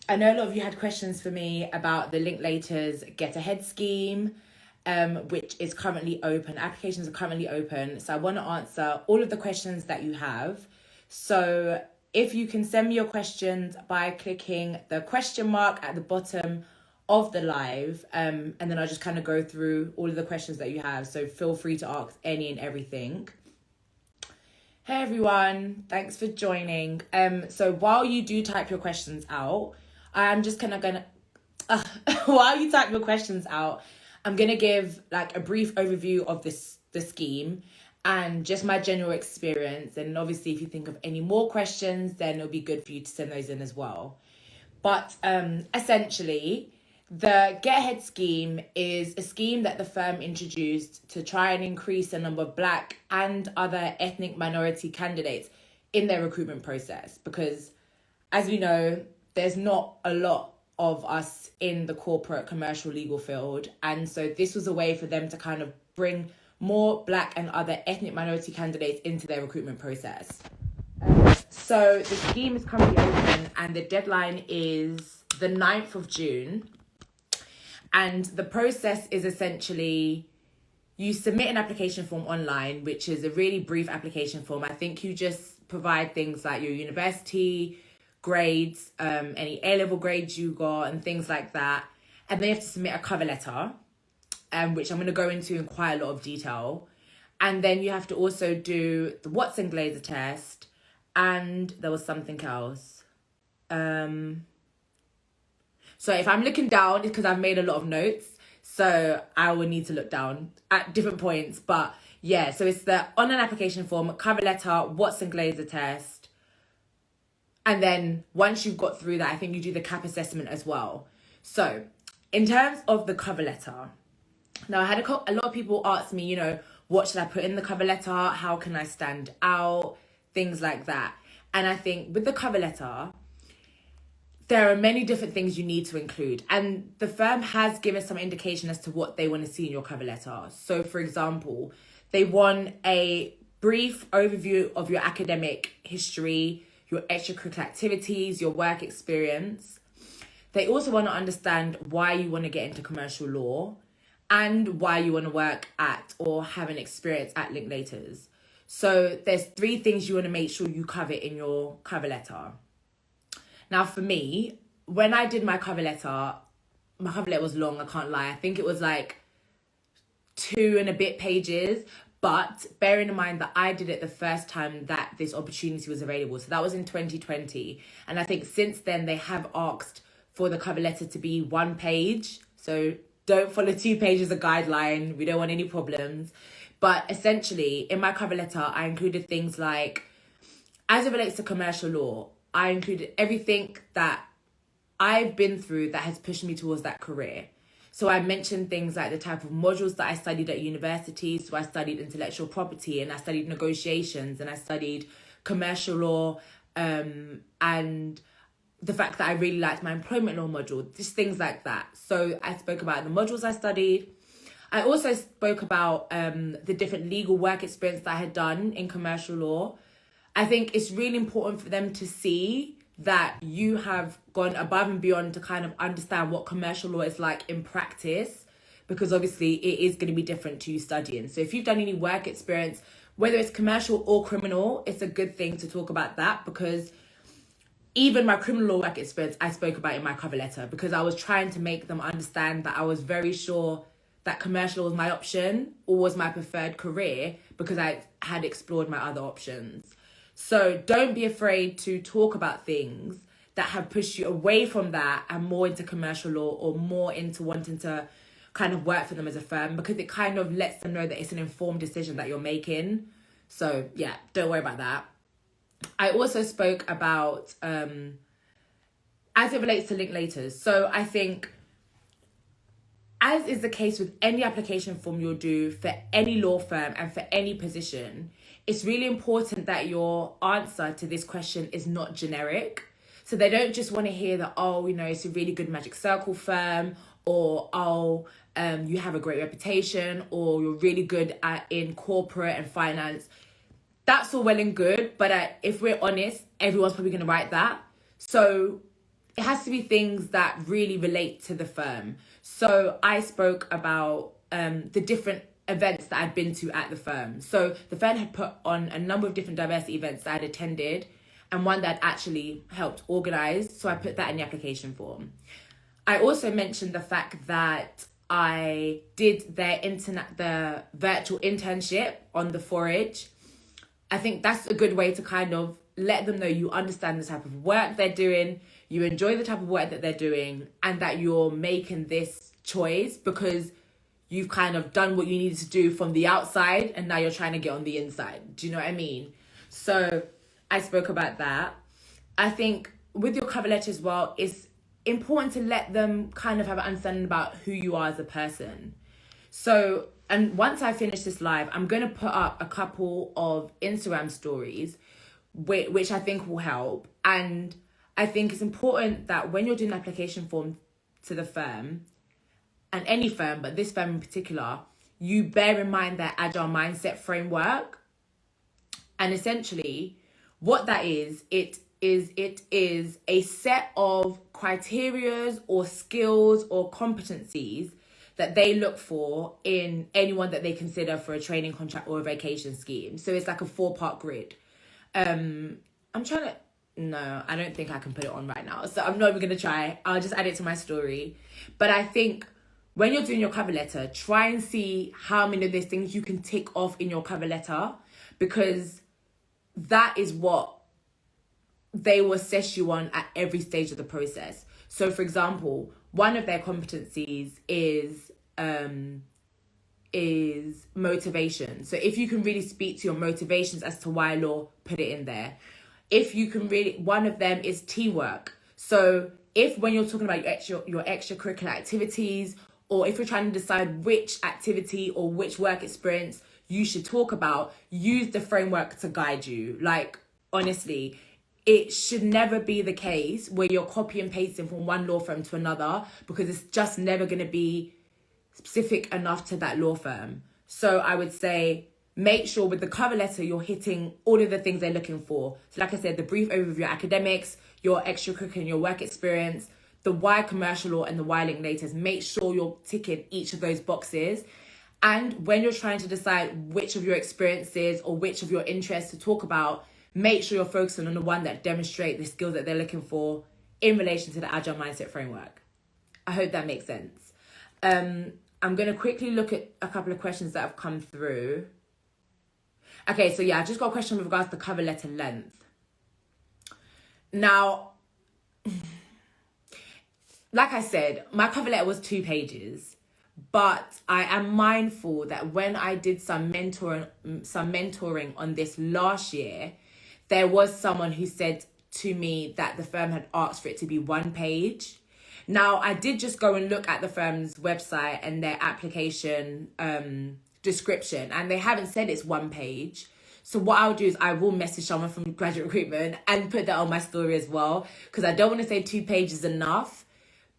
I know a lot of you had questions for me about the Linklaters Get Ahead scheme, which is currently open. Applications are currently open. So I want to answer all of the questions that you have. So if you can send me your questions by clicking the question mark at the bottom of the live, and then I'll just kind of go through all of the questions that you have. So feel free to ask any and everything. Hey everyone, thanks for joining. So while you do type your questions out, I'm just gonna while you type your questions out, I'm gonna give like a brief overview of the scheme and just my general experience. And obviously, if you think of any more questions, then it'll be good for you to send those in as well. But essentially, the Get Ahead scheme is a scheme that the firm introduced to try and increase the number of Black and other ethnic minority candidates in their recruitment process. Because, as we know, there's not a lot of us in the corporate commercial legal field. And so this was a way for them to kind of bring more Black and other ethnic minority candidates into their recruitment process. So the scheme is currently open and the deadline is the 9th of June. And the process is essentially you submit an application form online, which is a really brief application form. I think you just provide things like your university grades, any A-level grades you got and things like that. And then you have to submit a cover letter, which I'm going to go into in quite a lot of detail. And then you have to also do the Watson Glazer test. And there was something else. So if I'm looking down, it's because I've made a lot of notes. So I will need to look down at different points. But yeah, so it's the online application form, cover letter, Watson Glazer test. And then once you've got through that, I think you do the CAP assessment as well. So in terms of the cover letter, now I had a lot of people ask me, you know, what should I put in the cover letter? How can I stand out? Things like that. And I think with the cover letter, there are many different things you need to include. And the firm has given some indication as to what they want to see in your cover letter. So for example, they want a brief overview of your academic history, your extracurricular activities, your work experience. They also want to understand why you want to get into commercial law and why you want to work at or have an experience at Linklaters. So there's 3 things you want to make sure you cover in your cover letter. Now, for me, when I did my cover letter was long, I can't lie. I think it was like 2 and a bit pages. But bearing in mind that I did it the first time that this opportunity was available. So that was in 2020. And I think since then they have asked for the cover letter to be 1 page. So don't follow 2 pages as a guideline. We don't want any problems. But essentially, in my cover letter, I included things like, as it relates to commercial law, I included everything that I've been through that has pushed me towards that career. So I mentioned things like the type of modules that I studied at university. So I studied intellectual property and I studied negotiations and I studied commercial law, and the fact that I really liked my employment law module, just things like that. So I spoke about the modules I studied. I also spoke about the different legal work experience that I had done in commercial law. I think it's really important for them to see that you have gone above and beyond to kind of understand what commercial law is like in practice, because obviously it is going to be different to you studying. So if you've done any work experience, whether it's commercial or criminal, it's a good thing to talk about that, because even my criminal law work experience, I spoke about in my cover letter, because I was trying to make them understand that I was very sure that commercial was my option or was my preferred career, because I had explored my other options. So don't be afraid to talk about things that have pushed you away from that and more into commercial law or more into wanting to kind of work for them as a firm, because it kind of lets them know that it's an informed decision that you're making. So yeah, don't worry about that. I also spoke about, as it relates to Linklaters. So I think, as is the case with any application form you'll do for any law firm and for any position, it's really important that your answer to this question is not generic. So they don't just want to hear that, oh, you know, it's a really good Magic Circle firm, or, oh, you have a great reputation, or you're really good in corporate and finance. That's all well and good, but if we're honest, everyone's probably going to write that. So it has to be things that really relate to the firm. So I spoke about the different events that I'd been to at the firm. So the firm had put on a number of different diversity events that I'd attended, and one that I'd actually helped organise. So I put that in the application form. I also mentioned the fact that I did the virtual internship on the forage. I think that's a good way to kind of let them know you understand the type of work they're doing, you enjoy the type of work that they're doing, and that you're making this choice because you've kind of done what you needed to do from the outside and now you're trying to get on the inside. Do you know what I mean? So I spoke about that. I think with your cover letter as well, it's important to let them kind of have an understanding about who you are as a person. So, and once I finish this live, I'm going to put up a couple of Instagram stories, which I think will help. And I think it's important that when you're doing an application form to the firm, and any firm, but this firm in particular, you bear in mind their agile mindset framework. And essentially, what that is, it is a set of criterias or skills or competencies that they look for in anyone that they consider for a training contract or a vacation scheme. So it's like a 4-part grid. No, I don't think I can put it on right now. So I'm not even going to try. I'll just add it to my story. But I think when you're doing your cover letter, try and see how many of these things you can tick off in your cover letter, because that is what they will assess you on at every stage of the process. So, for example, one of their competencies is motivation. So if you can really speak to your motivations as to why law, put it in there. If you can really, one of them is teamwork. So if when you're talking about your extracurricular activities, or if you're trying to decide which activity or which work experience you should talk about, use the framework to guide you. Like, honestly, it should never be the case where you're copy and pasting from one law firm to another, because it's just never going to be specific enough to that law firm. So I would say, make sure with the cover letter, you're hitting all of the things they're looking for. So like I said, the brief overview of your academics, your extracurricular and your work experience, the why commercial law and the why Linklaters. Make sure you're ticking each of those boxes. And when you're trying to decide which of your experiences or which of your interests to talk about, make sure you're focusing on the one that demonstrate the skills that they're looking for in relation to the Agile Mindset Framework. I hope that makes sense. I'm going to quickly look at a couple of questions that have come through. Okay, so yeah, I just got a question with regards to cover letter length. Now, like I said, my cover letter was 2 pages, but I am mindful that when I did some mentoring on this last year, there was someone who said to me that the firm had asked for it to be 1 page. Now, I did just go and look at the firm's website and their application description, and they haven't said it's 1 page. So what I'll do is I will message someone from graduate recruitment and put that on my story as well, because I don't want to say 2 pages enough.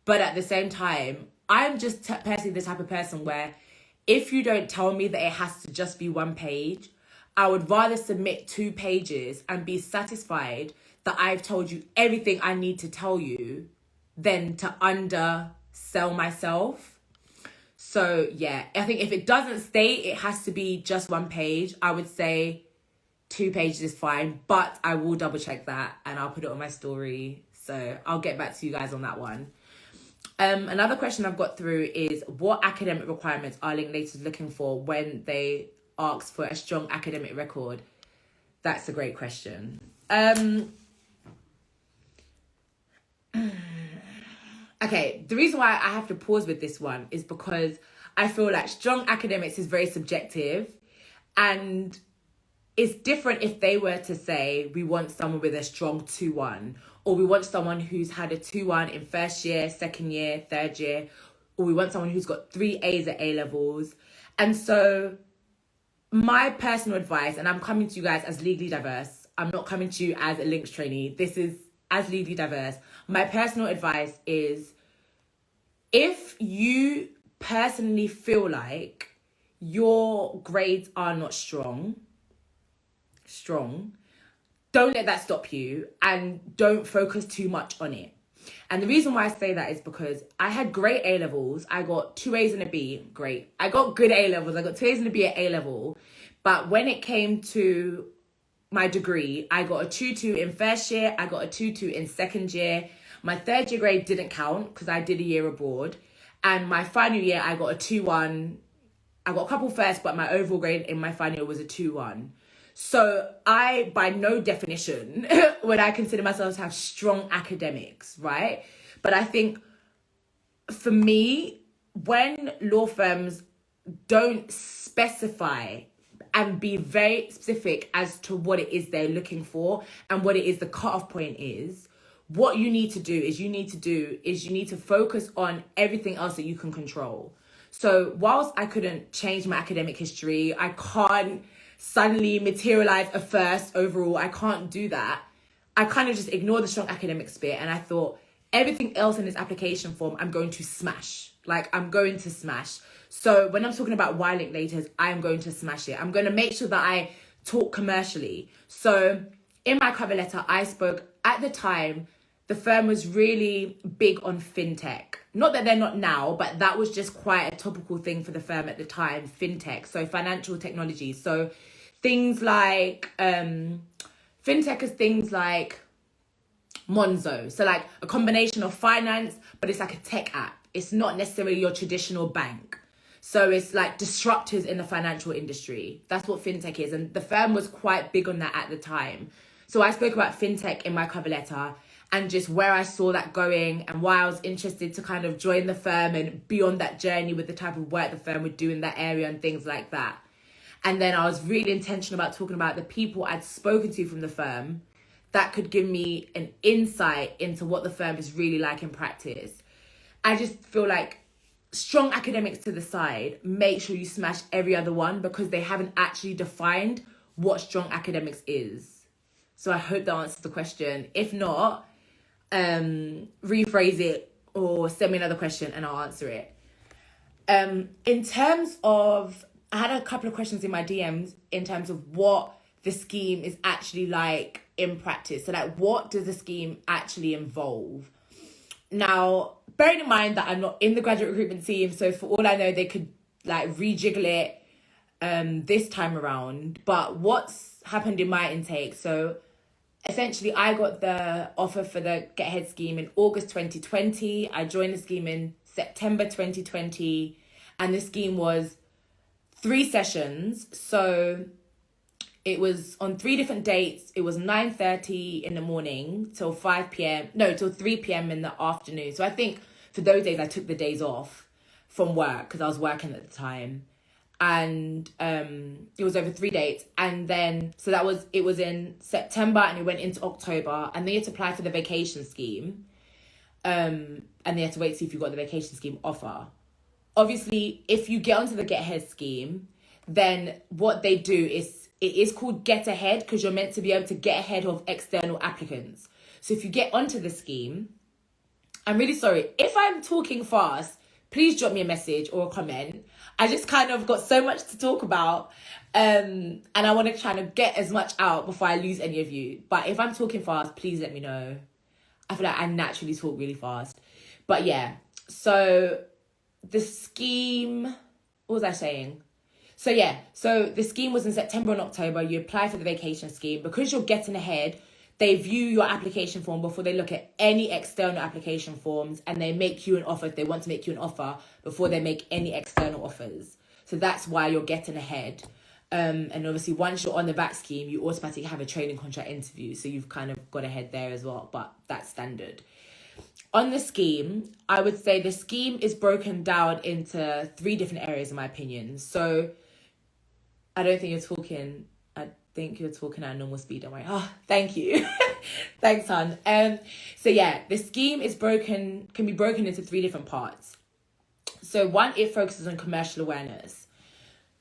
But at the same time, I'm just personally the type of person where if you don't tell me that it has to just be 1 page, I would rather submit 2 pages and be satisfied that I've told you everything I need to tell you than to undersell myself. So yeah, I think if it doesn't state it has to be just 1 page, I would say 2 pages is fine, but I will double check that and I'll put it on my story. So I'll get back to you guys on that one. Another question I've got through is, what academic requirements are Linklaters looking for when they ask for a strong academic record? That's a great question. Okay, the reason why I have to pause with this one is because I feel like strong academics is very subjective, and it's different if they were to say, we want someone with a strong 2-1, or we want someone who's had a 2-1 in first year, second year, third year, or we want someone who's got 3 A's at A-levels. And so my personal advice, and I'm coming to you guys as legally diverse, I'm not coming to you as a links trainee, this is as legally diverse. My personal advice is, if you personally feel like your grades are not strong, don't let that stop you, and don't focus too much on it. And the reason why I say that is because I had great A-levels. I got 2 A's and a B. Great. I got good A-levels. I got 2 A's and a B at A-level. But when it came to my degree, I got a 2-2 in first year. I got a 2-2 in second year. My third year grade didn't count because I did a year abroad. And my final year, I got a 2-1. I got a couple first, but my overall grade in my final year was a 2-1. So I, by no definition, would I consider myself to have strong academics, right? But I think for me, when law firms don't specify and be very specific as to what it is they're looking for and what it is the cutoff point is, what you need to do is you need to focus on everything else that you can control. So whilst I couldn't change my academic history, I can't suddenly materialize a first overall, I can't do that. I kind of just ignored the strong academics bit and I thought everything else in this application form, I'm going to smash. I'm going to smash. So when I'm talking about why Linklaters, I'm going to smash it. I'm going to make sure that I talk commercially. So in my cover letter, I spoke, at the time, the firm was really big on fintech. Not that they're not now, but that was just quite a topical thing for the firm at the time, fintech, so financial technology. So things like, fintech is things like Monzo. So like a combination of finance, but it's like a tech app. It's not necessarily your traditional bank. So it's like disruptors in the financial industry. That's what fintech is. And the firm was quite big on that at the time. So I spoke about fintech in my cover letter and just where I saw that going and why I was interested to kind of join the firm and be on that journey with the type of work the firm would do in that area and things like that. And then I was really intentional about talking about the people I'd spoken to from the firm that could give me an insight into what the firm is really like in practice. I just feel like strong academics to the side, make sure you smash every other one because they haven't actually defined what strong academics is. So I hope that answers the question. If not, rephrase it or send me another question and I'll answer it. In terms of, I had a couple of questions in my DMs in terms of what the scheme is actually like in practice. So like, what does the scheme actually involve? Now, bearing in mind that I'm not in the graduate recruitment team, so for all I know, they could like rejiggle it this time around. But what's happened in my intake, so essentially I got the offer for the Get Ahead scheme in August 2020. I joined the scheme in September 2020. And the scheme was 3 sessions. So it was on 3 different dates. It was 9:30 in the morning till 5 p.m. No, till 3 p.m. in the afternoon. So I think for those days, I took the days off from work because I was working at the time. And it was over 3 dates. And then, so it was in September and it went into October. And then you had to apply for the vacation scheme. And they had to wait to see if you got the vacation scheme offer. Obviously, if you get onto the Get Ahead scheme, then what they do is, it is called Get Ahead because you're meant to be able to get ahead of external applicants. So if you get onto the scheme, I'm really sorry. If I'm talking fast, please drop me a message or a comment. I just kind of got so much to talk about and I want to try to get as much out before I lose any of you. But if I'm talking fast, please let me know. I feel like I naturally talk really fast. But yeah, so the scheme, what was I saying? So yeah, so the scheme was in September and October. You apply for the vacation scheme. Because you're getting ahead, they view your application form before they look at any external application forms and they make you an offer if they want to make you an offer before they make any external offers. So that's why you're getting ahead. And obviously once you're on the VAC scheme, you automatically have a training contract interview. So you've kind of got ahead there as well, but that's standard. On the scheme, I would say the scheme is broken down into 3 different areas in my opinion. So I don't think you're talking, I think you're talking at a normal speed, don't worry. Oh, thank you. Thanks, hon. So yeah, the scheme can be broken into 3 different parts. So 1, it focuses on commercial awareness.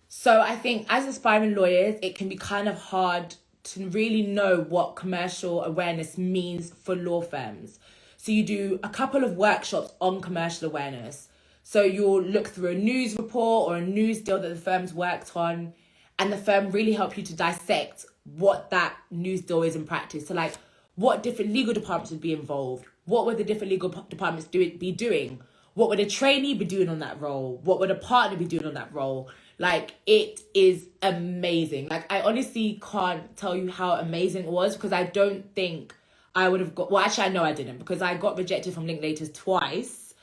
So I think as aspiring lawyers, it can be kind of hard to really know what commercial awareness means for law firms. So you do a couple of workshops on commercial awareness. So you'll look through a news report or a news deal that the firm's worked on, and the firm really help you to dissect what that news deal is in practice. So like what different legal departments would be involved, What would the different legal departments be doing? What would a trainee be doing on that role? What would a partner be doing on that role? Like, it is amazing. Like, I honestly can't tell you how amazing it was, because I don't think I would have got... Well, actually, I know I didn't, because I got rejected from Linklaters twice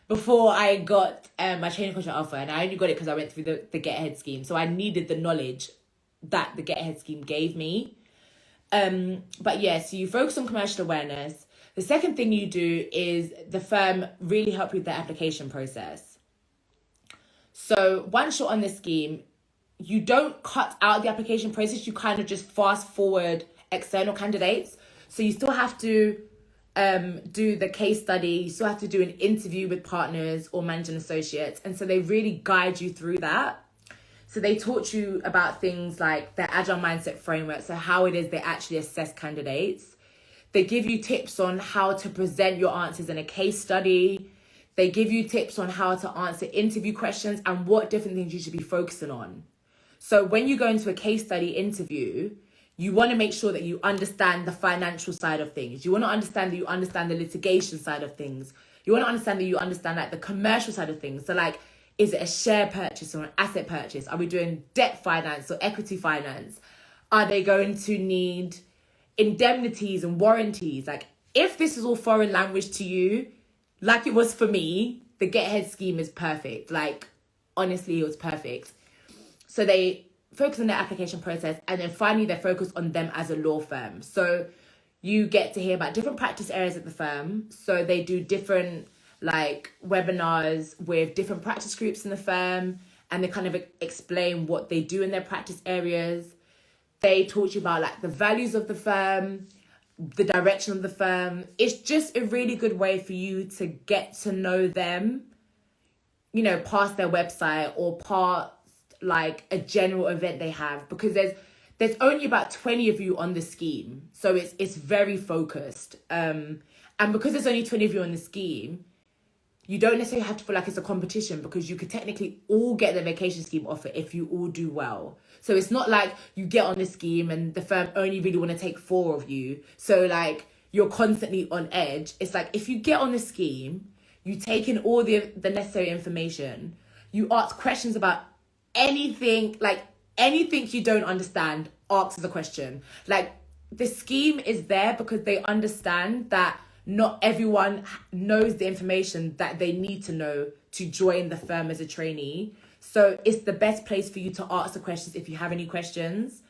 before I got my training contract offer, and I only got it because I went through the Get Ahead scheme. So I needed the knowledge that the Get Ahead scheme gave me. But yeah, so you focus on commercial awareness. The second thing you do is the firm really help you with the application process. So once you're on the scheme, you don't cut out the application process. You kind of just fast forward external candidates. So you still have to do the case study. You still have to do an interview with partners or managing associates. And so they really guide you through that. So they taught you about things like the Agile Mindset Framework, so how it is they actually assess candidates. They give you tips on how to present your answers in a case study. They give you tips on how to answer interview questions and what different things you should be focusing on. So when you go into a case study interview, you want to make sure that you understand the financial side of things. You want to understand that you understand the litigation side of things. You want to understand that you understand like the commercial side of things. So like, is it a share purchase or an asset purchase? Are we doing debt finance or equity finance? Are they going to need indemnities and warranties? Like, if this is all foreign language to you, like it was for me, the Get Ahead scheme is perfect. Like, honestly, it was perfect. So they focus on their application process, and then finally they focus on them as a law firm. So you get to hear about different practice areas at the firm. So they do different like webinars with different practice groups in the firm, and they kind of explain what they do in their practice areas. They talk to you about like the values of the firm, the direction of the firm. It's just a really good way for you to get to know them, you know, past their website or past like a general event they have, because there's only about 20 of you on the scheme. So it's very focused. And because there's only 20 of you on the scheme, you don't necessarily have to feel like it's a competition, because you could technically all get the vacation scheme offer if you all do well. So it's not like you get on the scheme and the firm only really want to take 4 of you. So like you're constantly on edge. It's like if you get on the scheme, you take in all the necessary information, you ask questions about anything, like anything you don't understand, ask the question. Like, the scheme is there because they understand that not everyone knows the information that they need to know to join the firm as a trainee. So it's the best place for you to ask the questions if you have any questions.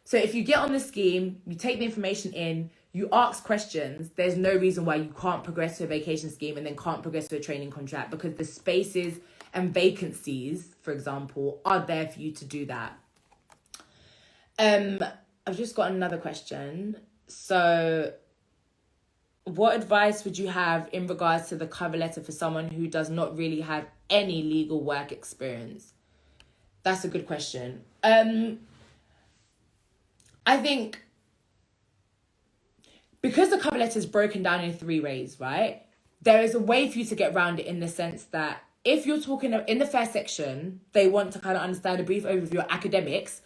So if you get on the scheme, you take the information in, you ask questions, there's no reason why you can't progress to a vacation scheme and then can't progress to a training contract, because the spaces and vacancies, for example, are there for you to do that. I've just got another question. So what advice would you have in regards to the cover letter for someone who does not really have any legal work experience? That's a good question. I think because the cover letter is broken down in 3 ways, right? There is a way for you to get around it, in the sense that if you're talking in the first section, they want to kind of understand a brief overview of your academics.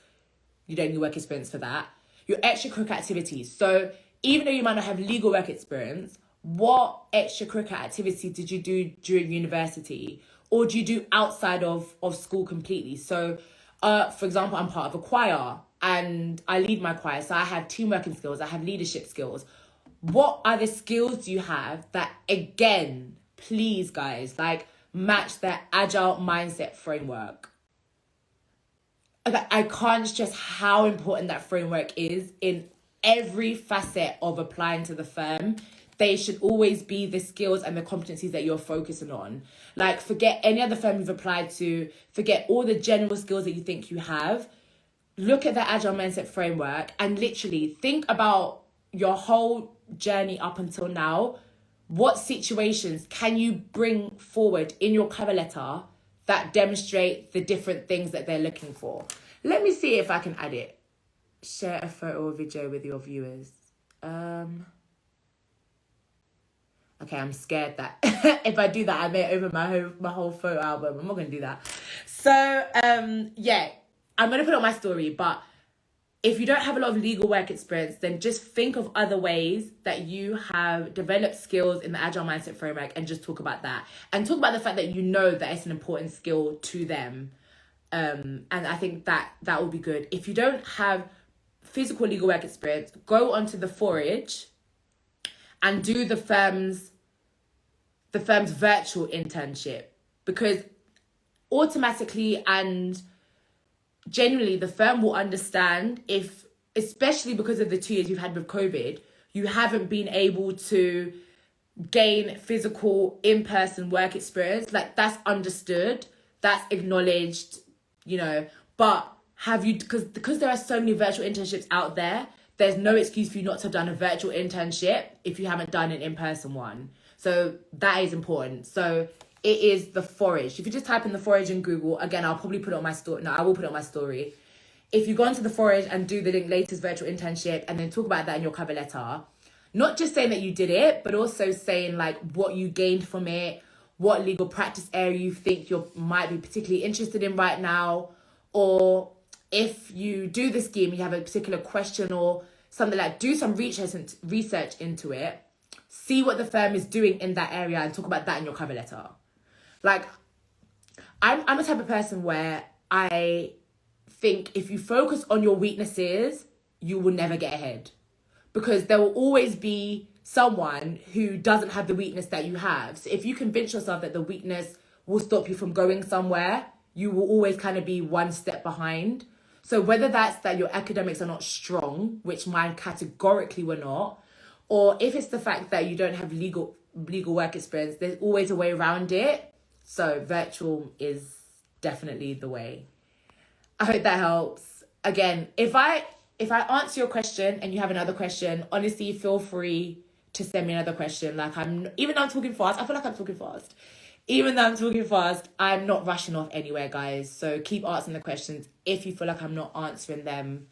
You don't need work experience for that. Your extracurricular activities. So even though you might not have legal work experience, what extracurricular activity did you do during university? Or do you do outside of school completely? So, for example, I'm part of a choir and I lead my choir. So I have teamworking skills, I have leadership skills. What are the skills you have that, again, please guys, like match the Agile Mindset Framework? Okay, I can't stress how important that framework is in every facet of applying to the firm. They should always be the skills and the competencies that you're focusing on. Like, forget any other firm you've applied to, forget all the general skills that you think you have. Look at the Agile Mindset Framework and literally think about your whole journey up until now. What situations can you bring forward in your cover letter that demonstrate the different things that they're looking for? Let me see if I can add it. Share a photo or video with your viewers. Okay, I'm scared that if I do that, I may open my whole photo album. I'm not going to do that. So, yeah, I'm going to put it on my story, but if you don't have a lot of legal work experience, then just think of other ways that you have developed skills in the Agile Mindset Framework and just talk about that. And talk about the fact that you know that it's an important skill to them. And I think that will be good. If you don't have physical legal work experience, go onto the Forage and do the firm's virtual internship, because automatically and genuinely the firm will understand if, especially because of the 2 years you've had with COVID, you haven't been able to gain physical in-person work experience. Like, that's understood, that's acknowledged, you know. But have you, because there are so many virtual internships out there, there's no excuse for you not to have done a virtual internship if you haven't done an in-person one. So that is important. So it is the Forage. If you just type in the Forage in Google, again, I'll probably put it on my story. No, I will put it on my story. If you go onto the Forage and do the Linklaters virtual internship and then talk about that in your cover letter, not just saying that you did it, but also saying like what you gained from it, what legal practice area you think you might be particularly interested in right now, or if you do the scheme, you have a particular question or something, like do some research into it, see what the firm is doing in that area and talk about that in your cover letter. Like, I'm a type of person where I think if you focus on your weaknesses, you will never get ahead. Because there will always be someone who doesn't have the weakness that you have. So if you convince yourself that the weakness will stop you from going somewhere, you will always kind of be one step behind. So whether that's that your academics are not strong, which mine categorically were not, or if it's the fact that you don't have legal work experience, there's always a way around it. So virtual is definitely the way. I hope that helps. Again, if I answer your question and you have another question, honestly, feel free to send me another question. Like, even though I'm talking fast, I feel like I'm talking fast. Even though I'm talking fast, I'm not rushing off anywhere, guys. So keep asking the questions if you feel like I'm not answering them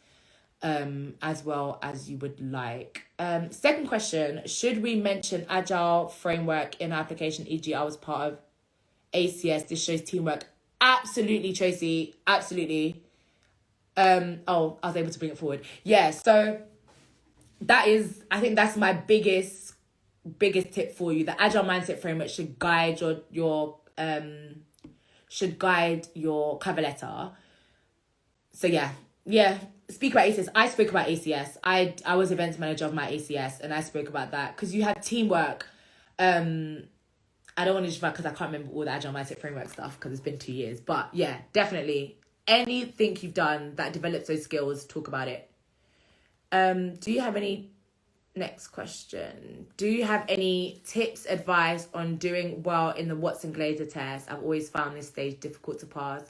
as well as you would like. Second question, should we mention Agile framework in our application, e.g. I was part of ACS, this shows teamwork? Absolutely, Tracy, absolutely. I was able to bring it forward. Yeah, so I think that's my biggest tip for you. The Agile Mindset Framework should guide your cover letter. So yeah. Speak about ACS. I spoke about ACS. I was events manager of my ACS, and I spoke about that because you had teamwork. I don't want to just because I can't remember all the Agile Mindset Framework stuff because it's been 2 years. But yeah, definitely anything you've done that develops those skills, talk about it. Do you have any... Next question. Do you have any tips, advice on doing well in the Watson Glazer test? I've always found this stage difficult to pass.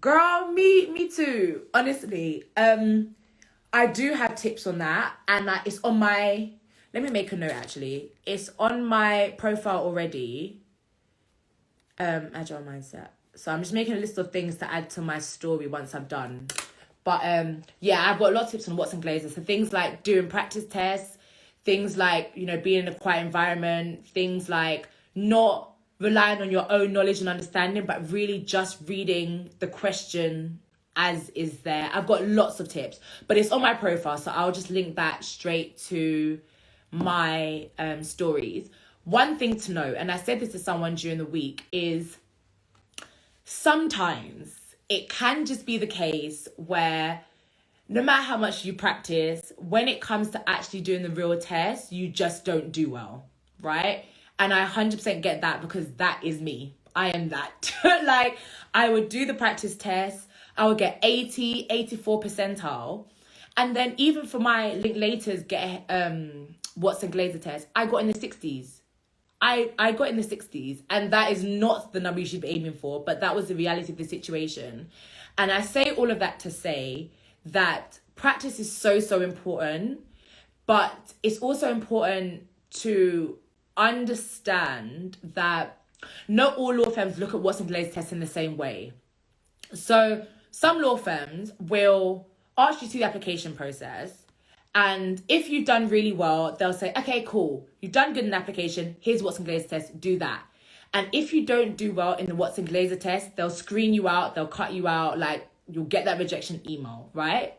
Girl, me too. Honestly, I do have tips on that, and it's on my... Let me make a note, actually. It's on my profile already. Agile Mindset. So I'm just making a list of things to add to my story once I'm done. But yeah, I've got a lot of tips on Watson Glazer. So things like doing practice tests, things like, you know, being in a quiet environment, things like not relying on your own knowledge and understanding, but really just reading the question as is there. I've got lots of tips, but it's on my profile, so I'll just link that straight to my stories. One thing to note, and I said this to someone during the week, is sometimes it can just be the case where no matter how much you practice, when it comes to actually doing the real test, you just don't do well, right? And I 100% get that because that is me. I am that. Like, I would do the practice test, I would get 80, 84 percentile. And then even for my Linklaters Get Watson Glazer test, I got in the 60s. I got in the 60s, and that is not the number you should be aiming for, but that was the reality of the situation. And I say all of that to say that practice is so important, but it's also important to understand that not all law firms look at Watson Glazer tests in the same way. So some law firms will ask you to the application process, and if you've done really well, they'll say, okay, cool, you've done good in the application, here's Watson Glazer test, do that. And if you don't do well in the Watson Glazer test, they'll screen you out, they'll cut you out, like you'll get that rejection email, right?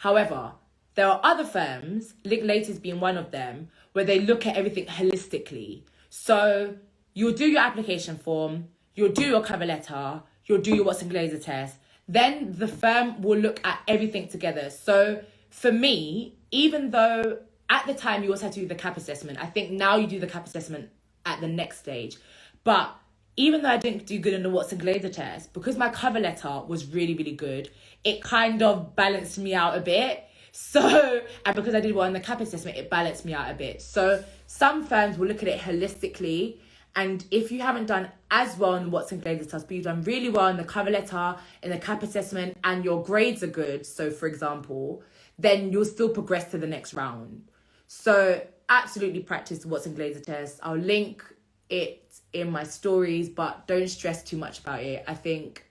However, there are other firms, Linklaters being one of them, where they look at everything holistically. So you'll do your application form, you'll do your cover letter, you'll do your Watson Glazer test. Then the firm will look at everything together. So for me, even though at the time you also had to do the CAP assessment, I think now you do the CAP assessment at the next stage. But even though I didn't do good in the Watson Glazer test, because my cover letter was really, really good, it kind of balanced me out a bit. So, and because I did well in the CAP assessment, it balanced me out a bit. So some firms will look at it holistically. And if you haven't done as well in the Watson Glazer test, but you've done really well in the cover letter, in the CAP assessment, and your grades are good, so for example, then you'll still progress to the next round. So absolutely practice the Watson Glazer test. I'll link it in my stories, but don't stress too much about it. I think,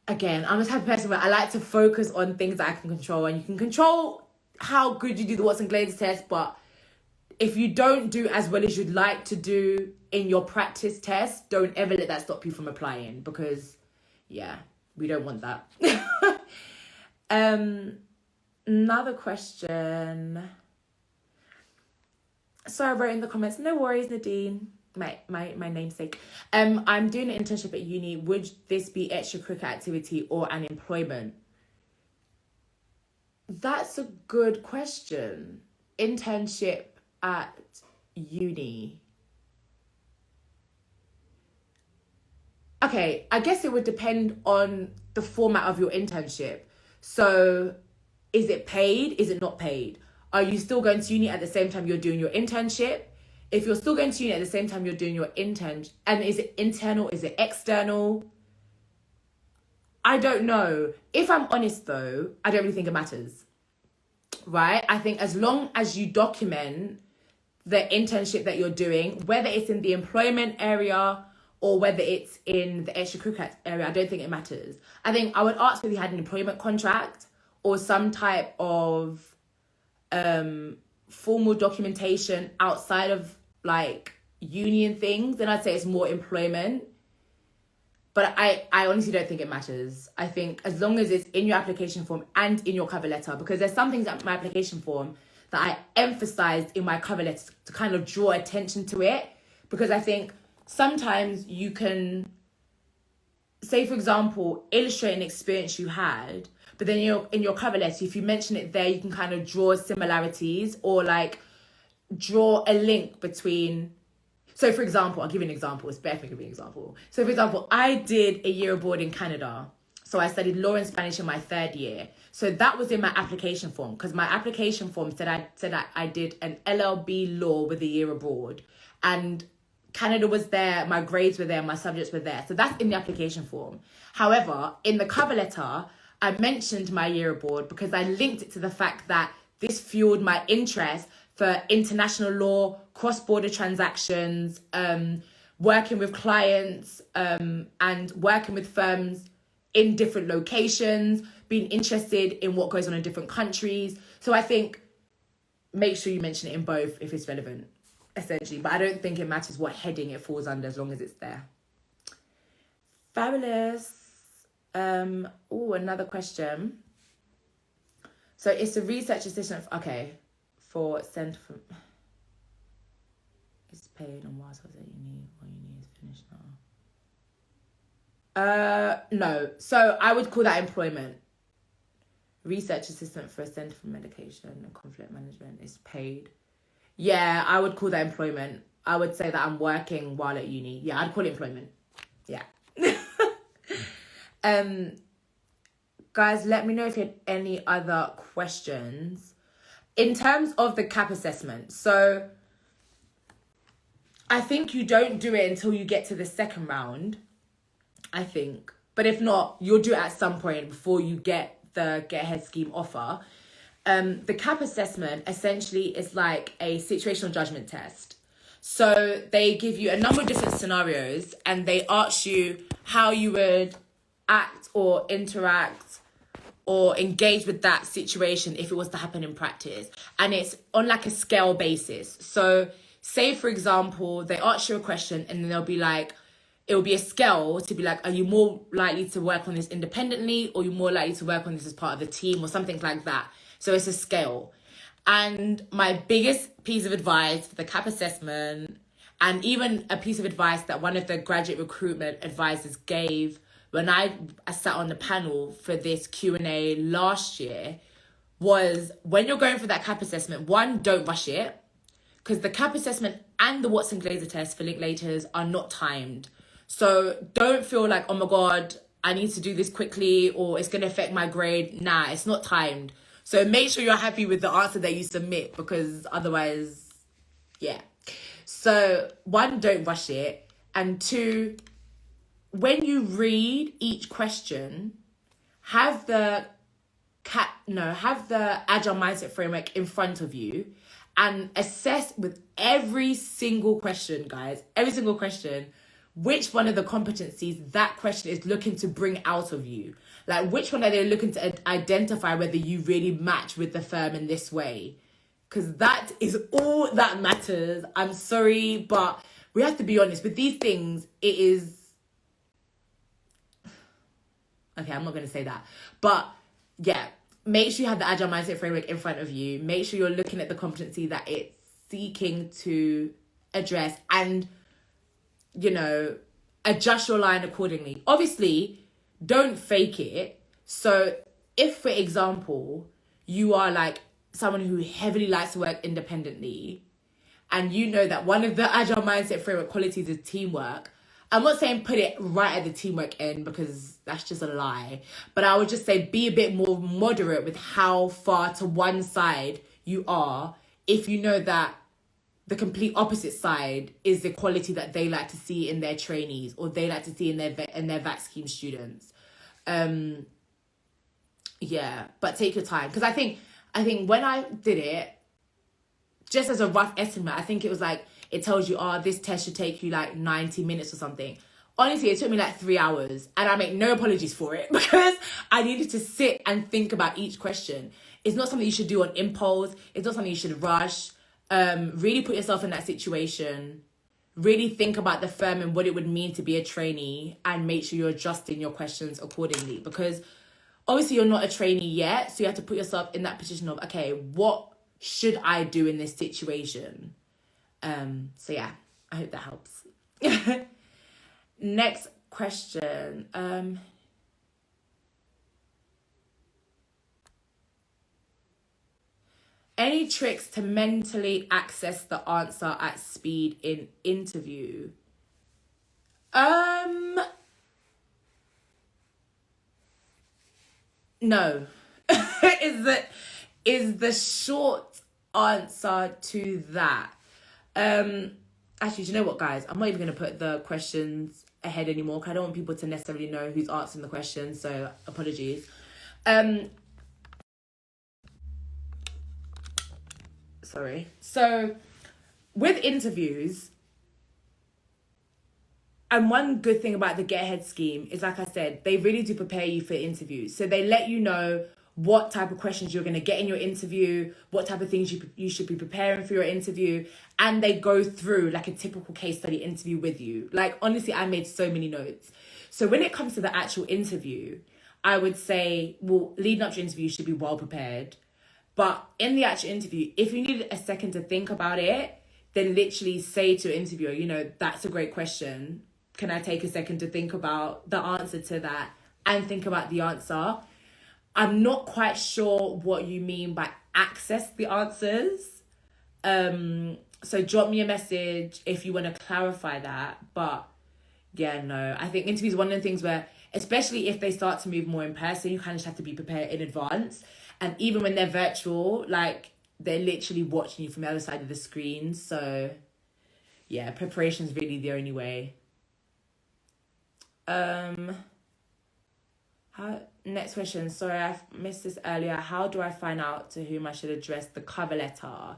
again, I'm the type of person where I like to focus on things that I can control, and you can control how good you do the Watson Glazer test, but if you don't do as well as you'd like to do in your practice test, don't ever let that stop you from applying, because, yeah, we don't want that. Another question. So I wrote in the comments, no worries, Nadine, my namesake. I'm doing an internship at uni. Would this be extracurricular activity or an employment? That's a good question. Internship at uni. Okay, I guess it would depend on the format of your internship. So is it paid? Is it not paid? Are you still going to uni at the same time you're doing your internship? If you're still going to uni at the same time you're doing your intern, and is it internal? Is it external? I don't know. If I'm honest though, I don't really think it matters. Right? I think as long as you document the internship that you're doing, whether it's in the employment area or whether it's in the extracurricular area, I don't think it matters. I think I would ask whether you had an employment contract or some type of formal documentation outside of like union things, then I'd say it's more employment. But I honestly don't think it matters. I think as long as it's in your application form and in your cover letter, because there's some things at my application form that I emphasized in my cover letter to kind of draw attention to it. Because I think sometimes you can, say for example, illustrate an experience you had, but then in your cover letter, if you mention it there, you can kind of draw similarities or like draw a link between. So for example, I'll give you an example. It's better if I give you an example. So for example, I did a year abroad in Canada. So I studied law and Spanish in my third year. So that was in my application form, because my application form said I did an LLB law with a year abroad. And Canada was there, my grades were there, my subjects were there. So that's in the application form. However, in the cover letter, I mentioned my year abroad because I linked it to the fact that this fueled my interest for international law, cross-border transactions, working with clients, and working with firms in different locations, being interested in what goes on in different countries. So I think make sure you mention it in both if it's relevant, essentially. But I don't think it matters what heading it falls under as long as it's there. Fabulous. Another question. So it's a research assistant. For Centre for... It's paid on whilst I was at uni. Or uni is finished now. No. So I would call that employment. Research assistant for a Centre for Medication and Conflict Management is paid. Yeah, I would call that employment. I would say that I'm working while at uni. Yeah, I'd call it employment. Yeah. Guys, let me know if you had any other questions. In terms of the CAP assessment, so I think you don't do it until you get to the second round, I think. But if not, you'll do it at some point before you get the Get Ahead scheme offer. The CAP assessment essentially is like a situational judgment test. So they give you a number of different scenarios and they ask you how you would act or interact or engage with that situation if it was to happen in practice. And it's on like a scale basis. So say, for example, they ask you a question and then they'll be like, it will be a scale to be like, are you more likely to work on this independently, or you're more likely to work on this as part of the team, or something like that. So it's a scale. And my biggest piece of advice for the CAP assessment, and even a piece of advice that one of the graduate recruitment advisors gave when I sat on the panel for this Q&A last year, was when you're going for that CAP assessment, one, don't rush it, because the CAP assessment and the Watson Glazer test for Linklaters are not timed. So don't feel like, oh my God, I need to do this quickly or it's going to affect my grade. Nah, it's not timed. So make sure you're happy with the answer that you submit, because otherwise, yeah. So one, don't rush it. And two, when you read each question, have the Agile Mindset Framework in front of you and assess with every single question, guys, every single question, which one of the competencies that question is looking to bring out of you. Like, which one are they looking to identify whether you really match with the firm in this way? Because that is all that matters. I'm sorry, but we have to be honest. With these things, it is... Okay, I'm not going to say that. But, yeah, make sure you have the Agile Mindset Framework in front of you. Make sure you're looking at the competency that it's seeking to address and, you know, adjust your line accordingly. Obviously, don't fake it. So if, for example, you are like someone who heavily likes to work independently and you know that one of the Agile Mindset Framework qualities is teamwork, I'm not saying put it right at the teamwork end, because that's just a lie. But I would just say be a bit more moderate with how far to one side you are if you know that the complete opposite side is the quality that they like to see in their trainees or they like to see in their VAC scheme students. Yeah, but take your time. Because I think when I did it, just as a rough estimate, I think it was like, it tells you, this test should take you like 90 minutes or something. Honestly, it took me like 3 hours, and I make no apologies for it because I needed to sit and think about each question. It's not something you should do on impulse. It's not something you should rush. Really put yourself in that situation. Really think about the firm and what it would mean to be a trainee, and make sure you're adjusting your questions accordingly, because obviously you're not a trainee yet. So you have to put yourself in that position of, okay, what should I do in this situation? So yeah, I hope that helps. Next question. Any tricks to mentally access the answer at speed in interview? No. is the short answer to that. Actually, do you know what, guys? I'm not even going to put the questions ahead anymore, because I don't want people to necessarily know who's answering the question, so apologies. Sorry. So, with interviews, and one good thing about the Get Ahead scheme is, like I said, they really do prepare you for interviews. So they let you know what type of questions you're going to get in your interview, what type of things you should be preparing for your interview, and they go through like a typical case study interview with you. Like, honestly, I made so many notes. So when it comes to the actual interview, I would say, well, leading up to your interview, you should be well prepared. But in the actual interview, if you need a second to think about it, then literally say to your interviewer, you know, that's a great question. Can I take a second to think about the answer to that and think about the answer? I'm not quite sure what you mean by access the answers. So drop me a message if you want to clarify that. But yeah, no, I think interviews are one of the things where, especially if they start to move more in person, you kind of just have to be prepared in advance. And even when they're virtual, like, they're literally watching you from the other side of the screen. So yeah, preparation is really the only way. Next question. Sorry, I missed this earlier. How do I find out to whom I should address the cover letter?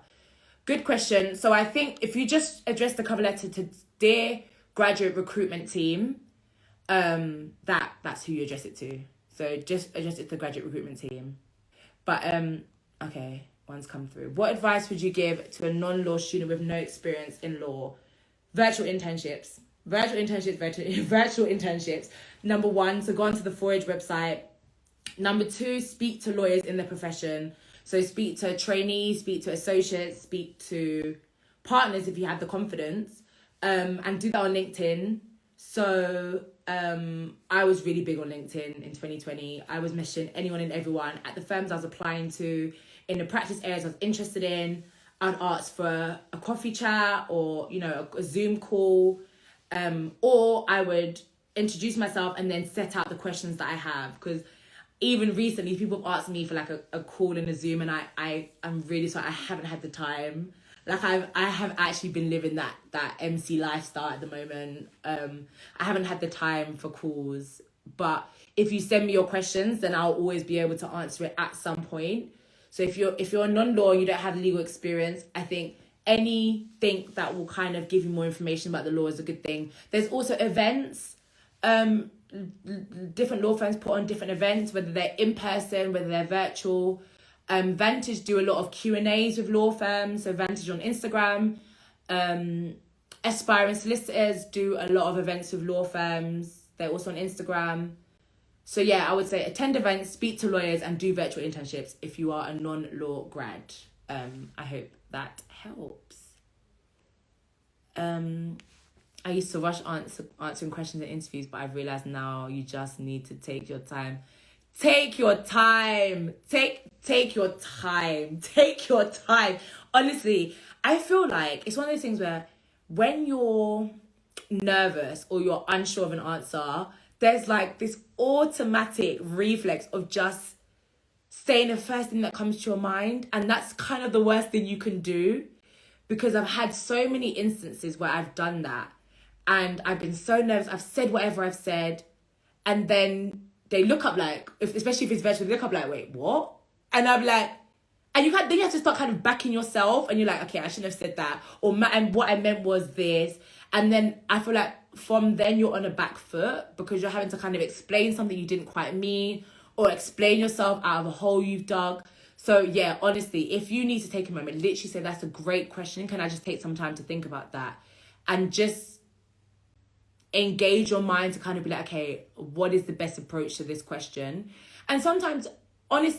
Good question. So I think if you just address the cover letter to Dear Graduate Recruitment Team, that's who you address it to. So just address it to the graduate recruitment team. But okay, one's come through. What advice would you give to a non-law student with no experience in law? Virtual internships. virtual internships, virtual internships. Number one, so go onto the 4H website. Number two, speak to lawyers in the profession. So speak to trainees, speak to associates, speak to partners if you have the confidence, and do that on LinkedIn. So I was really big on LinkedIn in 2020. I was messaging anyone and everyone at the firms I was applying to, in the practice areas I was interested in. I'd ask for a coffee chat or, you know, a Zoom call, or I would introduce myself and then set out the questions that I have. Because even recently, people have asked me for like a call in a Zoom, and I'm really sorry, I haven't had the time. Like I have actually been living that MC lifestyle at the moment. I haven't had the time for calls, but if you send me your questions, then I'll always be able to answer it at some point. So if you're a non-law and you don't have legal experience, I think anything that will kind of give you more information about the law is a good thing. There's also events. Different law firms put on different events, whether they're in person, whether they're virtual. Vantage do a lot of Q&As with law firms, so Vantage on Instagram. Aspiring solicitors do a lot of events with law firms. They're also on Instagram. So yeah, I would say attend events, speak to lawyers, and do virtual internships if you are a non-law grad. I hope that helps. I used to rush answering questions in interviews, but I've realised now you just need to take your time. Take your time. Take your time. Take your time. Honestly, I feel like it's one of those things where when you're nervous or you're unsure of an answer, there's like this automatic reflex of just saying the first thing that comes to your mind. And that's kind of the worst thing you can do, because I've had so many instances where I've done that and I've been so nervous. I've said whatever I've said, and then they look up like, especially if it's virtual, they look up like, wait, what? And I'm like, and then you have to start kind of backing yourself, and you're like, okay, I shouldn't have said that, and what I meant was this. And then I feel like from then you're on a back foot, because you're having to kind of explain something you didn't quite mean, or explain yourself out of a hole you've dug. So yeah, honestly, if you need to take a moment, literally say, that's a great question. Can I just take some time to think about that? And just engage your mind to kind of be like, okay, what is the best approach to this question? And sometimes, I'm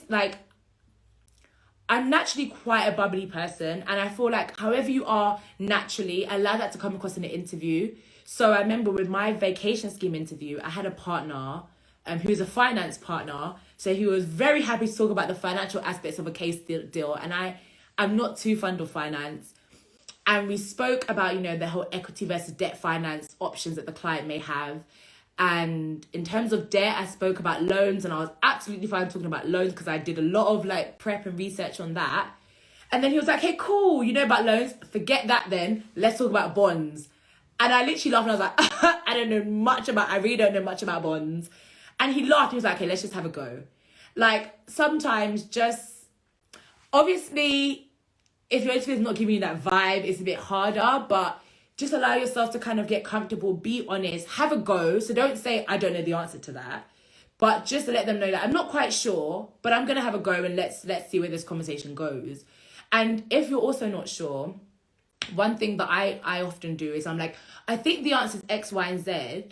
naturally quite a bubbly person, and I feel like however you are naturally, allow that to come across in an interview. So I remember with my vacation scheme interview, I had a partner who was a finance partner. So he was very happy to talk about the financial aspects of a case deal. And I'm not too fond of finance. And we spoke about, you know, the whole equity versus debt finance options that the client may have. And in terms of debt, I spoke about loans, and I was absolutely fine talking about loans because I did a lot of like prep and research on that. And then he was like, hey, cool, you know about loans? Forget that then. Let's talk about bonds. And I literally laughed, and I was like, I really don't know much about bonds. And he laughed, and he was like, okay, let's just have a go. Like, sometimes just, obviously, if your interview is not giving you that vibe, it's a bit harder, but just allow yourself to kind of get comfortable, be honest, have a go. So don't say, I don't know the answer to that, but just to let them know that I'm not quite sure, but I'm going to have a go, and let's see where this conversation goes. And if you're also not sure, one thing that I often do is I'm like, I think the answer is X, Y, and Z,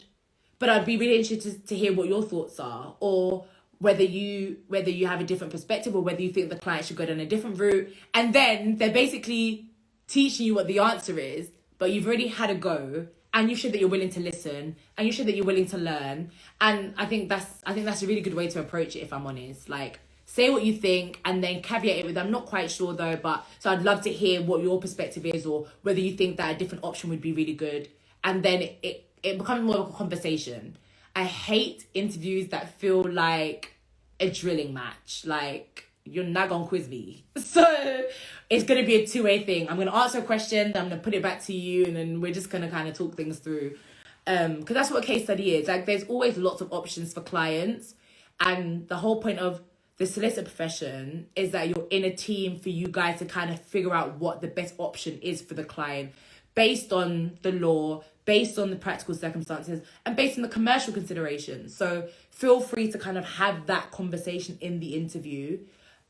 but I'd be really interested to hear what your thoughts are, or whether you have a different perspective, or whether you think the client should go down a different route. And then they're basically teaching you what the answer is, but you've already had a go, and you've showed that you're willing to listen, and you've showed that you're willing to learn. And I think that's a really good way to approach it, if I'm honest. Like, say what you think, and then caveat it with, I'm not quite sure though, but so I'd love to hear what your perspective is, or whether you think that a different option would be really good. And then it becomes more of a conversation. I hate interviews that feel like a drilling match. Like, you're not gonna quiz me. So it's gonna be a two-way thing. I'm gonna answer a question, then I'm gonna put it back to you, and then we're just gonna kind of talk things through. Because that's what a case study is. Like, there's always lots of options for clients. And the whole point of the solicitor profession is that you're in a team for you guys to kind of figure out what the best option is for the client, based on the law, based on the practical circumstances, and based on the commercial considerations. So feel free to kind of have that conversation in the interview.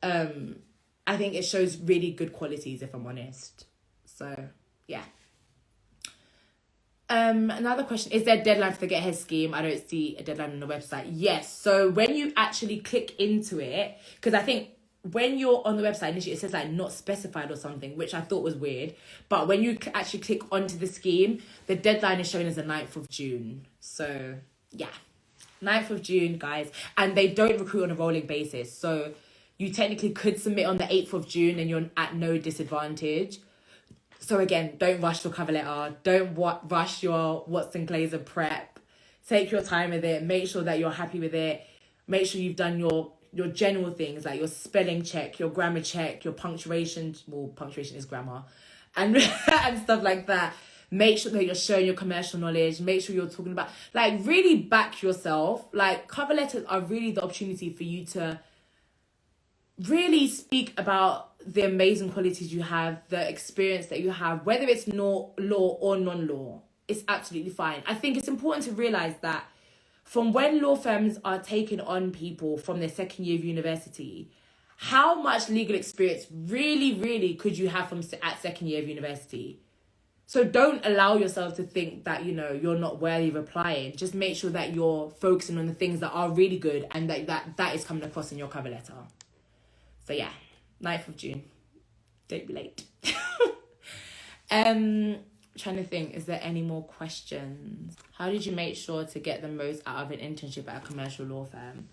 I think it shows really good qualities, if I'm honest. So, yeah. Another question, is there a deadline for the Get Ahead scheme? I don't see a deadline on the website. Yes, so when you actually click into it, because I think when you're on the website initially it says like not specified or something, which I thought was weird, but when you actually click onto the scheme, the deadline is showing as the 9th of June. So yeah, 9th of June, guys. And they don't recruit on a rolling basis, so you technically could submit on the 8th of June and you're at no disadvantage. So again, don't rush your cover letter. Don't rush your What's in Glazer prep. Take your time with it. Make sure that you're happy with it. Make sure you've done your general things like your spelling check, your grammar check, your punctuation. Well, punctuation is grammar. And, and stuff like that. Make sure that you're showing your commercial knowledge. Make sure you're talking about, like, really back yourself. Like, cover letters are really the opportunity for you to really speak about the amazing qualities you have, the experience that you have, whether it's law or non-law. It's absolutely fine. I think it's important to realise that from when law firms are taking on people from their second year of university, how much legal experience really could you have at second year of university? So don't allow yourself to think that, you're not worthy of applying. Just make sure that you're focusing on the things that are really good and that is coming across in your cover letter. So yeah, 9th of June. Don't be late. Trying to think, is there any more questions? How did you make sure to get the most out of an internship at a commercial law firm?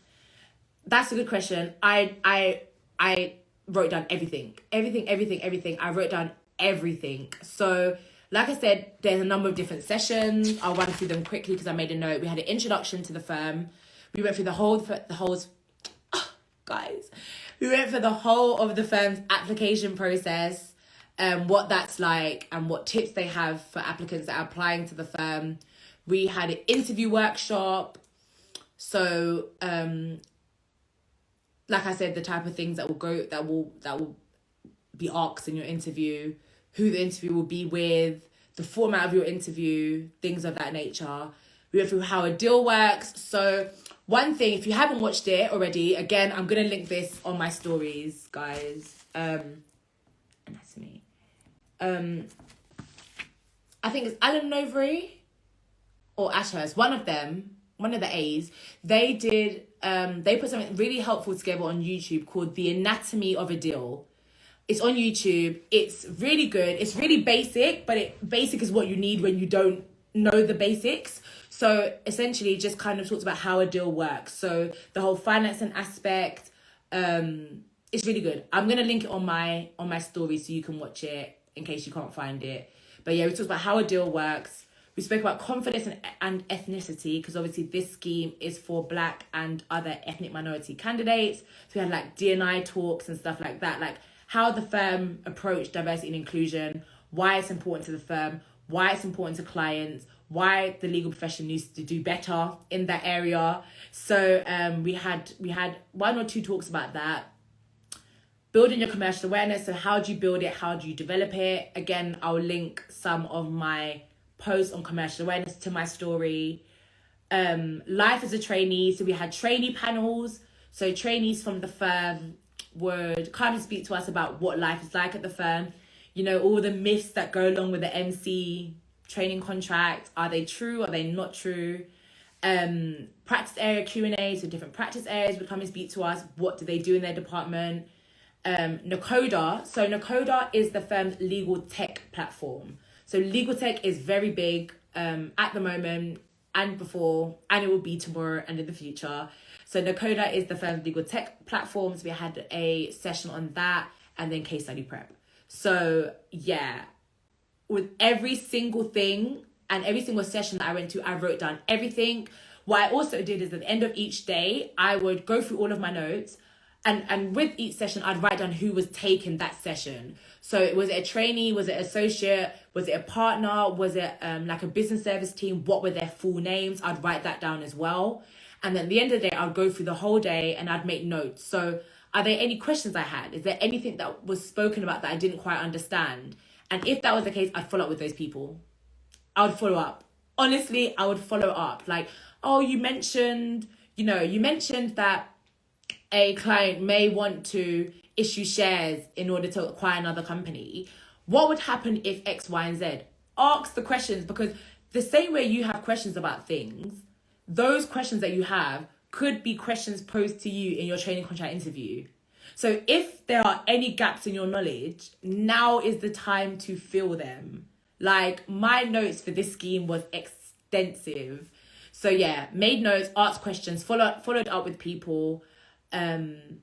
That's a good question. I wrote down everything. I wrote down everything. So, like I said, there's a number of different sessions. I'll run through them quickly because I made a note. We had an introduction to the firm. We went through the whole guys. We went for the whole of the firm's application process, what that's like and what tips they have for applicants that are applying to the firm. We had an interview workshop. So, like I said, the type of things that will be asked in your interview, who the interview will be with, the format of your interview, things of that nature. We went through how a deal works. So one thing, if you haven't watched it already, again, I'm going to link this on my stories, guys. And that's me. I think it's Alan Novery or Ashurst, one of the A's. They did, they put something really helpful together on YouTube called The Anatomy of a Deal. It's on YouTube. It's really good. It's really basic, but basic is what you need when you don't know the basics. So essentially just kind of talks about how a deal works. So the whole financing aspect, it's really good. I'm going to link it on my story so you can watch it in case you can't find it. But yeah, we talked about how a deal works. We spoke about confidence and ethnicity, because obviously this scheme is for Black and other ethnic minority candidates. So we had like D&I talks and stuff like that, like how the firm approached diversity and inclusion, why it's important to the firm, why it's important to clients, why the legal profession needs to do better in that area. So we had one or two talks about that. Building your commercial awareness. So how do you build it? How do you develop it? Again, I'll link some of my posts on commercial awareness to my story. Life as a trainee. So we had trainee panels. So trainees from the firm would come and speak to us about what life is like at the firm. All the myths that go along with the MC training contract. Are they true? Are they not true? Practice area Q&A. So different practice areas would come and speak to us. What do they do in their department? Nakoda. So Nakoda is the firm's legal tech platform. So legal tech is very big at the moment and before, and it will be tomorrow and in the future. So Nakoda is the firm's legal tech platform. So we had a session on that and then case study prep. So yeah, with every single thing and every single session that I went to, I wrote down everything. What I also did is at the end of each day, I would go through all of my notes. And with each session, I'd write down who was taking that session. So was it a trainee? Was it associate? Was it a partner? Was it like a business service team? What were their full names? I'd write that down as well. And then at the end of the day, I'd go through the whole day and I'd make notes. So are there any questions I had? Is there anything that was spoken about that I didn't quite understand? And if that was the case, I'd follow up with those people. I would follow up. Honestly, I would follow up. Like, oh, you mentioned that a client may want to issue shares in order to acquire another company. What would happen if X, Y, and Z? Ask the questions, because the same way you have questions about things, those questions that you have could be questions posed to you in your training contract interview. So if there are any gaps in your knowledge, now is the time to fill them. Like, my notes for this scheme was extensive. So yeah, made notes, asked questions, followed up with people. And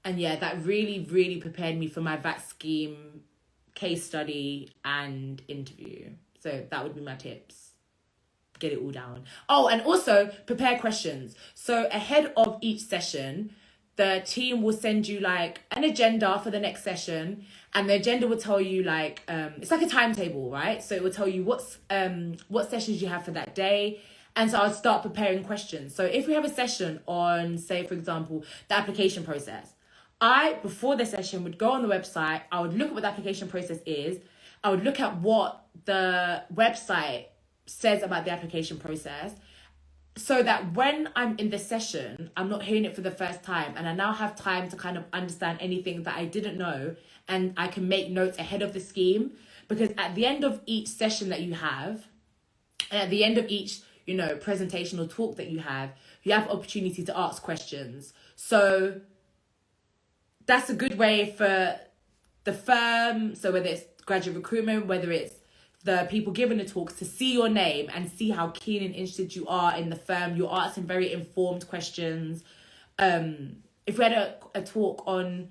yeah, that really, really prepared me for my VAC scheme, case study, and interview. So that would be my tips. Get it all down. Oh, and also prepare questions. So ahead of each session, the team will send you like an agenda for the next session, and the agenda will tell you like it's like a timetable, right? So it will tell you what sessions you have for that day. And so I'll start preparing questions. So if we have a session on, say, for example, the application process, before the session, would go on the website. I would look at what the application process is. I would look at what the website says about the application process, so that when I'm in the session, I'm not hearing it for the first time, and I now have time to kind of understand anything that I didn't know, and I can make notes ahead of the scheme. Because at the end of each session that you have, and at the end of each, presentation or talk that you have opportunity to ask questions. So that's a good way for the firm, so whether it's graduate recruitment, whether it's the people giving the talks, to see your name and see how keen and interested you are in the firm. You're asking very informed questions. If we had a talk on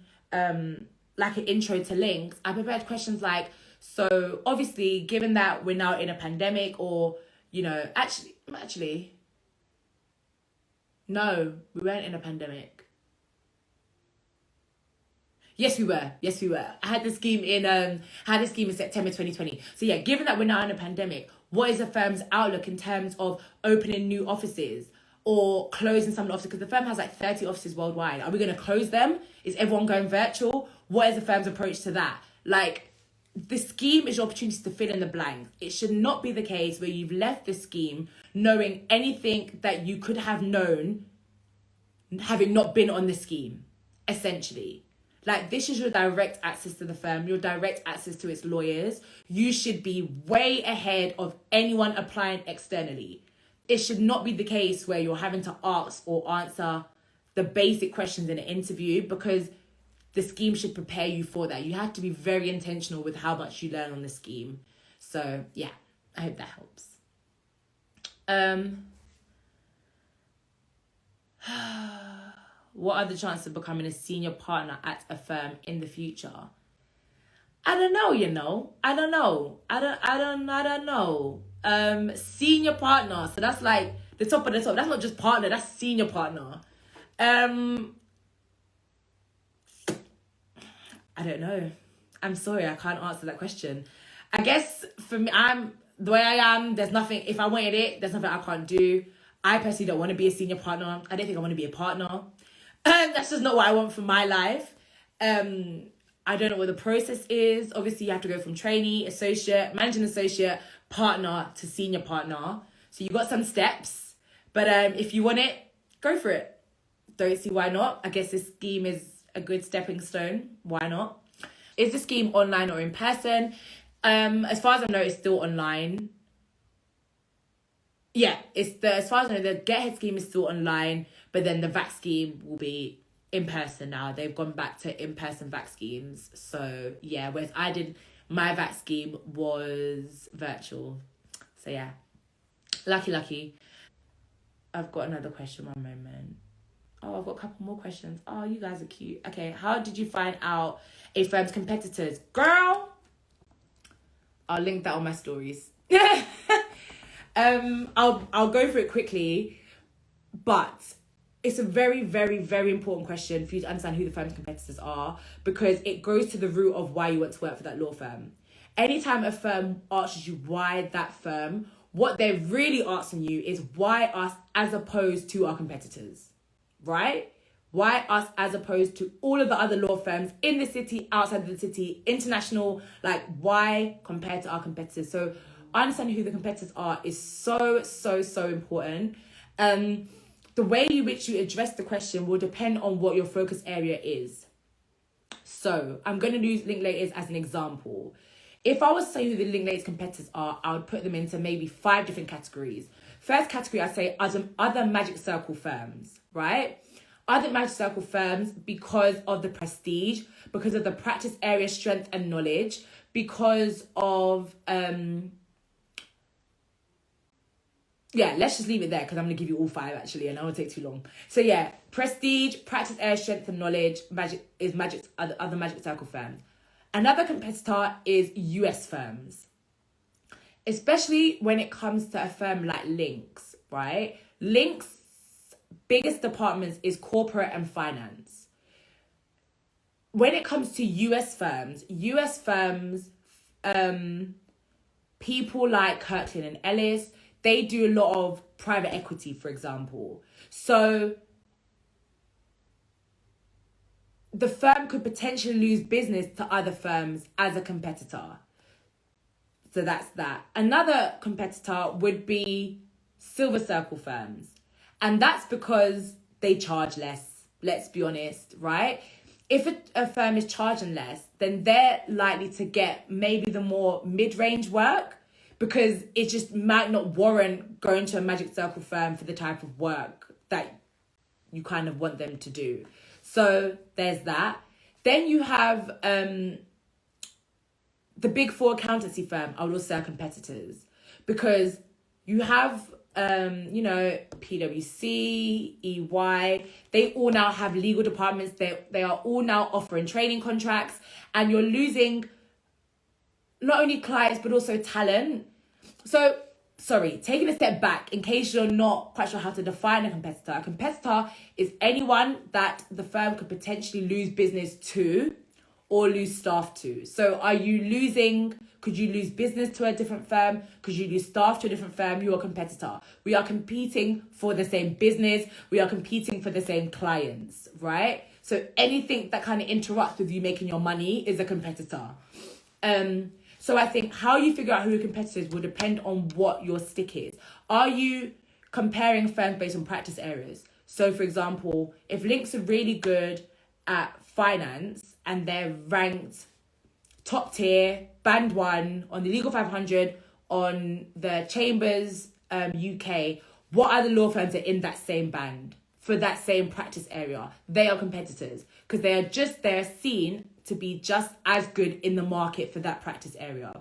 like an intro to links, I prepared questions like, so obviously, given that we're now in a pandemic, or, actually, no, we weren't in a pandemic. Yes, we were. I had this scheme in September 2020. So yeah, given that we're now in a pandemic, what is the firm's outlook in terms of opening new offices or closing some of the offices? Because the firm has like 30 offices worldwide. Are we going to close them? Is everyone going virtual? What is the firm's approach to that? Like, the scheme is your opportunity to fill in the blanks. It should not be the case where you've left the scheme knowing anything that you could have known having not been on the scheme, essentially. Like, this is your direct access to the firm, your direct access to its lawyers. You should be way ahead of anyone applying externally. It should not be the case where you're having to ask or answer the basic questions in an interview, because the scheme should prepare you for that. You have to be very intentional with how much you learn on the scheme. So, yeah, I hope that helps. What are the chances of becoming a senior partner at a firm in the future? I don't know, I don't know. Senior partner. So that's like the top of the top. That's not just partner, that's senior partner. I don't know. I'm sorry, I can't answer that question. I guess for me, I'm the way I am. There's nothing, if I wanted it, there's nothing I can't do. I personally don't want to be a senior partner. I don't think I want to be a partner. That's just not what I want for my life. I don't know what the process is. Obviously, you have to go from trainee, associate, managing associate, partner to senior partner. So you got some steps. But if you want it, go for it. Don't see why not. I guess this scheme is a good stepping stone. Why not? Is the scheme online or in person? As far as I know, it's still online. Yeah, as far as I know, the Get Ahead scheme is still online, but then the VAC scheme will be in person now. They've gone back to in-person VAC schemes. So yeah, whereas my VAC scheme was virtual. So yeah, lucky. I've got another question, one moment. Oh, I've got a couple more questions. Oh, you guys are cute. Okay, how did you find out a firm's competitors? Girl, I'll link that on my stories. I'll go through it quickly, but it's a very, very, very important question for you to understand who the firm's competitors are, because it goes to the root of why you want to work for that law firm. Anytime a firm asks you why that firm, what they're really asking you is why us as opposed to our competitors, right? Why us as opposed to all of the other law firms in the city, outside of the city, international, like why compared to our competitors? So understanding who the competitors are is so, so, so important. The way in which you address the question will depend on what your focus area is. So I'm going to use Linklaters as an example. If I was to say who the Linklaters competitors are, I would put them into maybe 5 different categories. First category, I'd say other Magic Circle firms, right? Other Magic Circle firms because of the prestige, because of the practice area strength and knowledge, because of let's just leave it there because I'm going to give you all 5 actually, and I won't take too long. So yeah, prestige, practice area strength and knowledge, other Magic Circle firms. Another competitor is US firms, especially when it comes to a firm like Link's, right? Link's biggest departments is corporate and finance. When it comes to US firms, people like Kirkland and Ellis, they do a lot of private equity, for example. So the firm could potentially lose business to other firms as a competitor. So that's that. Another competitor would be Silver Circle firms. And that's because they charge less, let's be honest, right? If a firm is charging less, then they're likely to get maybe the more mid-range work, because it just might not warrant going to a Magic Circle firm for the type of work that you kind of want them to do. So there's that. Then you have the big 4 accountancy firm, I would also say are competitors, because you have, PwC, EY, they all now have legal departments. They are all now offering training contracts, and you're losing not only clients, but also talent. So, sorry, taking a step back, in case you're not quite sure how to define a competitor is anyone that the firm could potentially lose business to or lose staff to. So could you lose business to a different firm? Could you lose staff to a different firm? You're a competitor. We are competing for the same business. We are competing for the same clients, right? So anything that kind of interrupts with you making your money is a competitor. So I think how you figure out who your competitors will depend on what your stick is. Are you comparing firms based on practice areas? So for example, if Links are really good at finance and they're ranked top tier, band 1 on the Legal 500, on the Chambers UK, what other law firms are in that same band for that same practice area? They are competitors because they're seen to be just as good in the market for that practice area.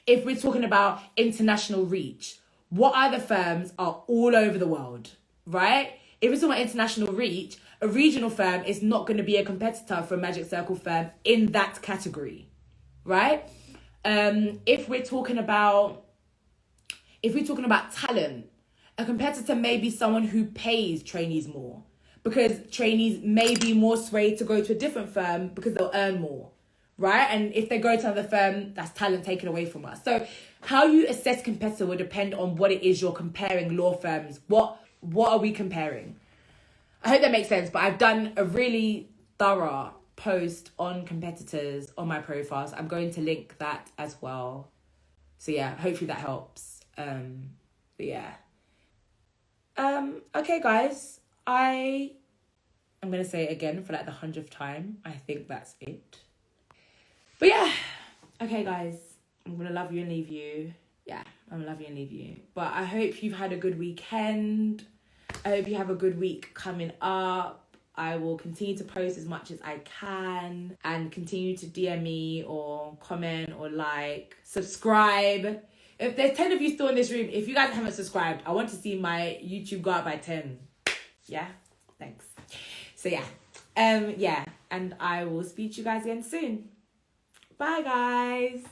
If we're talking about international reach, what other firms are all over the world, right? If we're talking about international reach, a regional firm is not going to be a competitor for a Magic Circle firm in that category, right? If we're talking about talent, a competitor may be someone who pays trainees more, because trainees may be more swayed to go to a different firm because they'll earn more, right? And if they go to another firm, that's talent taken away from us. So how you assess competitor will depend on what it is you're comparing law firms. What are we comparing? I hope that makes sense, but I've done a really thorough post on competitors on my profiles. I'm going to link that as well. So yeah, hopefully that helps. Okay guys, I'm going to say it again for like the 100th time. I think that's it. But yeah, okay guys, I'm going to love you and leave you. Yeah, I'm going to love you and leave you. But I hope you've had a good weekend. I hope you have a good week coming up. I will continue to post as much as I can and continue to DM me or comment or like, subscribe. If there's 10 of you still in this room, if you guys haven't subscribed, I want to see my YouTube go up by 10. Yeah, thanks. So yeah, and I will speak to you guys again soon. Bye guys.